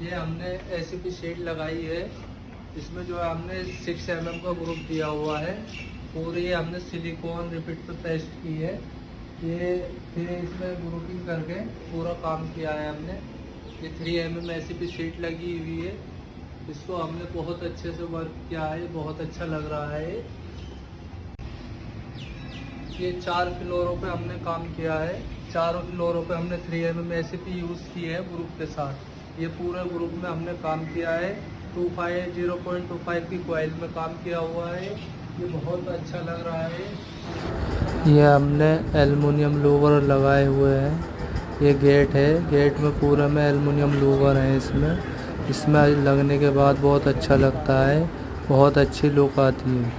ये हमने ACP sheet लगाई है। इसमें जो है हमने 6 mm का ग्रुप दिया हुआ है। पूरी हमने सिलिकॉन रिपीट पे पेस्ट की है। ये फिर इसमें ग्रुपिंग करके पूरा काम किया है हमने। ये 3 mm एसीपी शीट लगी हुई है। इसको हमने बहुत अच्छे से वर्क किया है, बहुत अच्छा लग रहा है। ये 4 फ्लोरों पे हमने काम किया है। चारों फ्लोरों पे हमने 3 mm एसीपी यूज़ की है ग्रुप के साथ। ये पूरे ग्रुप में हमने काम किया है। 0.25 की कॉइल में काम किया हुआ है। ये बहुत अच्छा लग रहा है। ये हमने एल्युमिनियम लूवर लगाए हुए हैं। ये गेट है, गेट में पूरा में एल्युमिनियम लूवर है। इसमें लगने के बाद बहुत अच्छा लगता है, बहुत अच्छी लुक आती है।